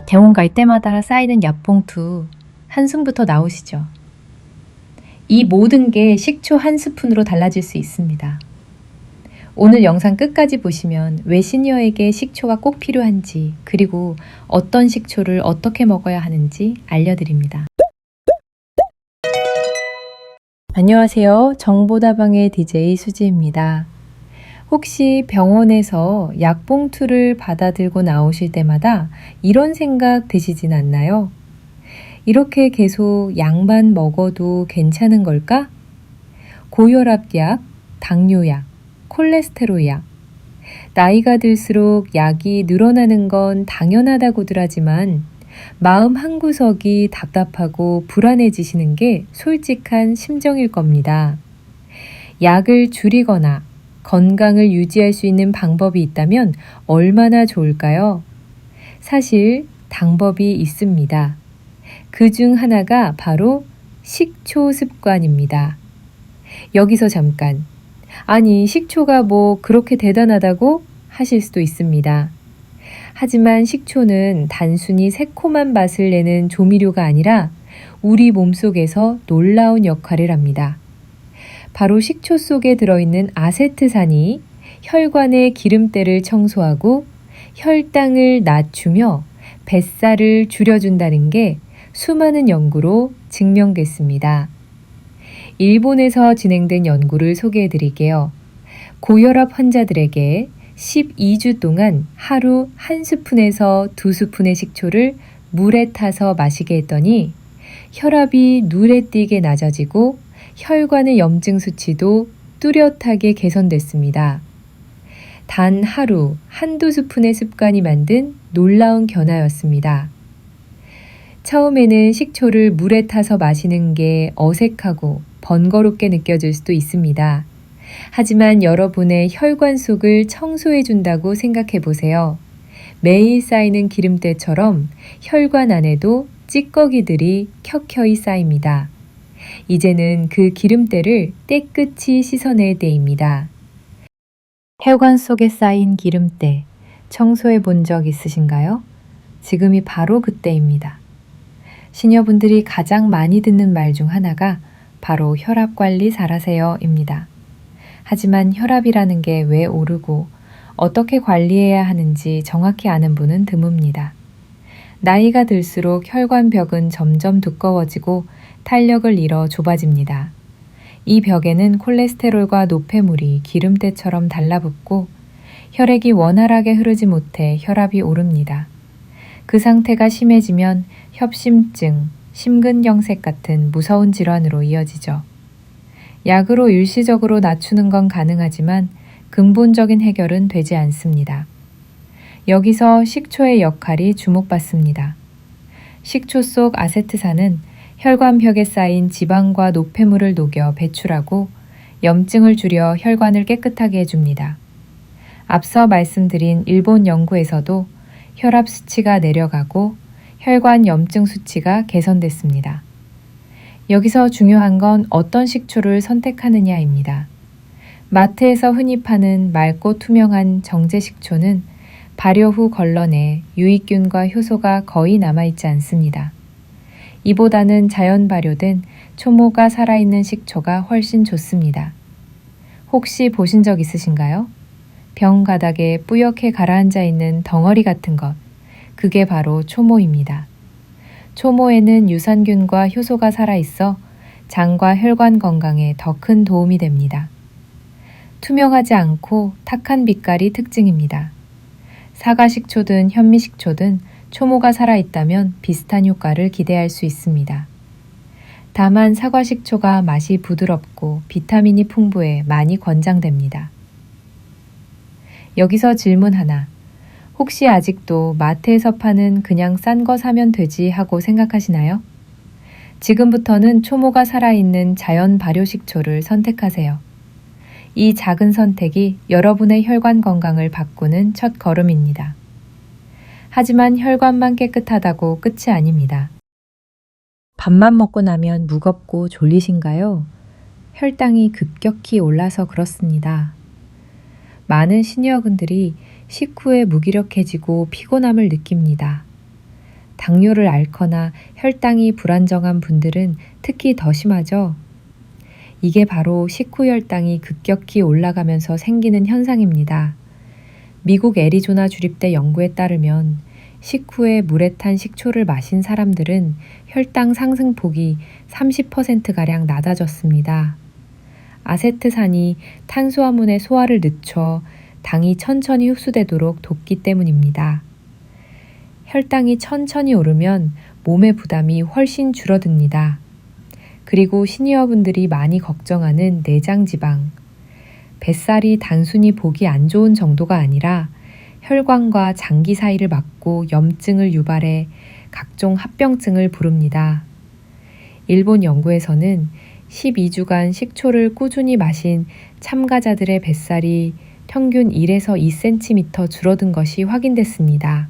병원 갈 때마다 쌓이는 약봉투 한숨부터 나오시죠. 이 모든 게 식초 한 스푼으로 달라질 수 있습니다. 오늘 영상 끝까지 보시면 왜 시니어에게 식초가 꼭 필요한지, 그리고 어떤 식초를 어떻게 먹어야 하는지 알려드립니다. 안녕하세요. 정보다방의 DJ 수지입니다. 혹시 병원에서 약봉투를 받아 들고 나오실 때마다 이런 생각 드시진 않나요? 이렇게 계속 약만 먹어도 괜찮은 걸까? 고혈압약, 당뇨약, 콜레스테롤 약. 나이가 들수록 약이 늘어나는 건 당연하다고들 하지만 마음 한구석이 답답하고 불안해지시는 게 솔직한 심정일 겁니다. 약을 줄이거나 건강을 유지할 수 있는 방법이 있다면 얼마나 좋을까요? 사실 방법이 있습니다. 그 중 하나가 바로 식초 습관입니다. 여기서 잠깐, 아니 식초가 뭐 그렇게 대단하다고 하실 수도 있습니다. 하지만 식초는 단순히 새콤한 맛을 내는 조미료가 아니라 우리 몸속에서 놀라운 역할을 합니다. 바로 식초 속에 들어있는 아세트산이 혈관의 기름때를 청소하고 혈당을 낮추며 뱃살을 줄여준다는 게 수많은 연구로 증명됐습니다. 일본에서 진행된 연구를 소개해 드릴게요. 고혈압 환자들에게 12주 동안 하루 1스푼에서 2스푼의 식초를 물에 타서 마시게 했더니 혈압이 눈에 띄게 낮아지고 혈관의 염증 수치도 뚜렷하게 개선됐습니다. 단 하루 한두 스푼의 습관이 만든 놀라운 변화였습니다. 처음에는 식초를 물에 타서 마시는 게 어색하고 번거롭게 느껴질 수도 있습니다. 하지만 여러분의 혈관 속을 청소해 준다고 생각해 보세요. 매일 쌓이는 기름때처럼 혈관 안에도 찌꺼기들이 켜켜이 쌓입니다. 이제는 그 기름때를 깨끗이 씻어낼 때입니다. 혈관 속에 쌓인 기름때, 청소해 본 적 있으신가요? 지금이 바로 그때입니다. 시니어분들이 가장 많이 듣는 말 중 하나가 바로 혈압 관리 잘하세요입니다. 하지만 혈압이라는 게 왜 오르고 어떻게 관리해야 하는지 정확히 아는 분은 드뭅니다. 나이가 들수록 혈관벽은 점점 두꺼워지고 탄력을 잃어 좁아집니다. 이 벽에는 콜레스테롤과 노폐물이 기름때처럼 달라붙고 혈액이 원활하게 흐르지 못해 혈압이 오릅니다. 그 상태가 심해지면 협심증, 심근경색 같은 무서운 질환으로 이어지죠. 약으로 일시적으로 낮추는 건 가능하지만 근본적인 해결은 되지 않습니다. 여기서 식초의 역할이 주목받습니다. 식초 속 아세트산은 혈관벽에 쌓인 지방과 노폐물을 녹여 배출하고 염증을 줄여 혈관을 깨끗하게 해줍니다. 앞서 말씀드린 일본 연구에서도 혈압 수치가 내려가고 혈관 염증 수치가 개선됐습니다. 여기서 중요한 건 어떤 식초를 선택하느냐입니다. 마트에서 흔히 파는 맑고 투명한 정제 식초는 발효 후 걸러내 유익균과 효소가 거의 남아있지 않습니다. 이보다는 자연 발효된 초모가 살아있는 식초가 훨씬 좋습니다. 혹시 보신 적 있으신가요? 병 가닥에 뿌옇게 가라앉아 있는 덩어리 같은 것, 그게 바로 초모입니다. 초모에는 유산균과 효소가 살아있어 장과 혈관 건강에 더 큰 도움이 됩니다. 투명하지 않고 탁한 빛깔이 특징입니다. 사과식초든 현미식초든 초모가 살아있다면 비슷한 효과를 기대할 수 있습니다. 다만 사과식초가 맛이 부드럽고 비타민이 풍부해 많이 권장됩니다. 여기서 질문 하나. 혹시 아직도 마트에서 파는 그냥 싼 거 사면 되지 하고 생각하시나요? 지금부터는 초모가 살아있는 자연 발효 식초를 선택하세요. 이 작은 선택이 여러분의 혈관 건강을 바꾸는 첫 걸음입니다. 하지만 혈관만 깨끗하다고 끝이 아닙니다. 밥만 먹고 나면 무겁고 졸리신가요? 혈당이 급격히 올라서 그렇습니다. 많은 시니어분들이 식후에 무기력해지고 피곤함을 느낍니다. 당뇨를 앓거나 혈당이 불안정한 분들은 특히 더 심하죠. 이게 바로 식후 혈당이 급격히 올라가면서 생기는 현상입니다. 미국 애리조나 주립대 연구에 따르면 식후에 물에 탄 식초를 마신 사람들은 혈당 상승폭이 30%가량 낮아졌습니다. 아세트산이 탄수화물의 소화를 늦춰 당이 천천히 흡수되도록 돕기 때문입니다. 혈당이 천천히 오르면 몸의 부담이 훨씬 줄어듭니다. 그리고 시니어분들이 많이 걱정하는 내장지방. 뱃살이 단순히 보기 안 좋은 정도가 아니라 혈관과 장기 사이를 막고 염증을 유발해 각종 합병증을 부릅니다. 일본 연구에서는 12주간 식초를 꾸준히 마신 참가자들의 뱃살이 평균 1에서 2cm 줄어든 것이 확인됐습니다.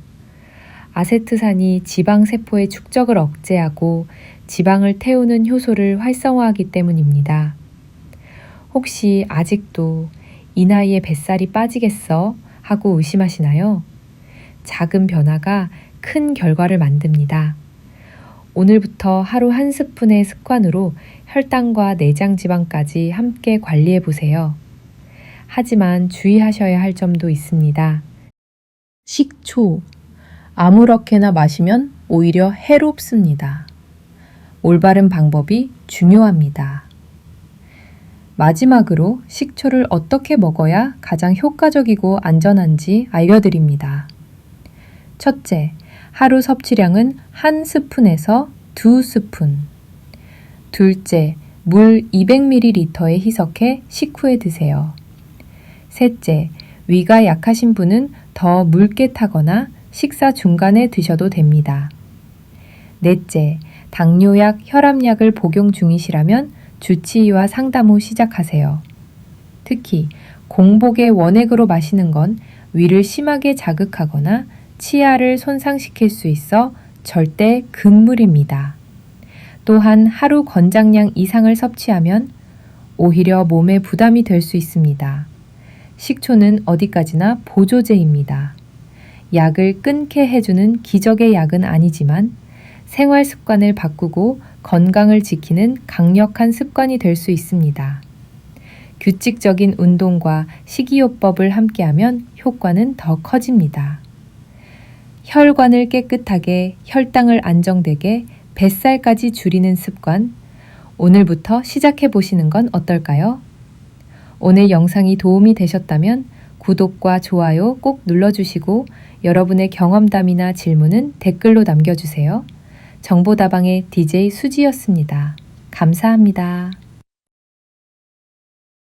아세트산이 지방세포의 축적을 억제하고 지방을 태우는 효소를 활성화하기 때문입니다. 혹시 아직도 이 나이에 뱃살이 빠지겠어? 하고 의심하시나요? 작은 변화가 큰 결과를 만듭니다. 오늘부터 하루 한 스푼의 습관으로 혈당과 내장 지방까지 함께 관리해 보세요. 하지만 주의하셔야 할 점도 있습니다. 식초. 아무렇게나 마시면 오히려 해롭습니다. 올바른 방법이 중요합니다. 마지막으로 식초를 어떻게 먹어야 가장 효과적이고 안전한지 알려드립니다. 첫째, 하루 섭취량은 1스푼에서 2스푼. 둘째, 물 200ml에 희석해 식후에 드세요. 셋째, 위가 약하신 분은 더 묽게 타거나 식사 중간에 드셔도 됩니다. 넷째, 당뇨약, 혈압약을 복용 중이시라면 주치의와 상담 후 시작하세요. 특히 공복에 원액으로 마시는 건 위를 심하게 자극하거나 치아를 손상시킬 수 있어 절대 금물입니다. 또한 하루 권장량 이상을 섭취하면 오히려 몸에 부담이 될 수 있습니다. 식초는 어디까지나 보조제입니다. 약을 끊게 해주는 기적의 약은 아니지만 생활 습관을 바꾸고 건강을 지키는 강력한 습관이 될 수 있습니다. 규칙적인 운동과 식이요법을 함께하면 효과는 더 커집니다. 혈관을 깨끗하게, 혈당을 안정되게, 뱃살까지 줄이는 습관, 오늘부터 시작해 보시는 건 어떨까요? 오늘 영상이 도움이 되셨다면 구독과 좋아요 꼭 눌러주시고 여러분의 경험담이나 질문은 댓글로 남겨주세요. 정보다방의 DJ 수지였습니다. 감사합니다.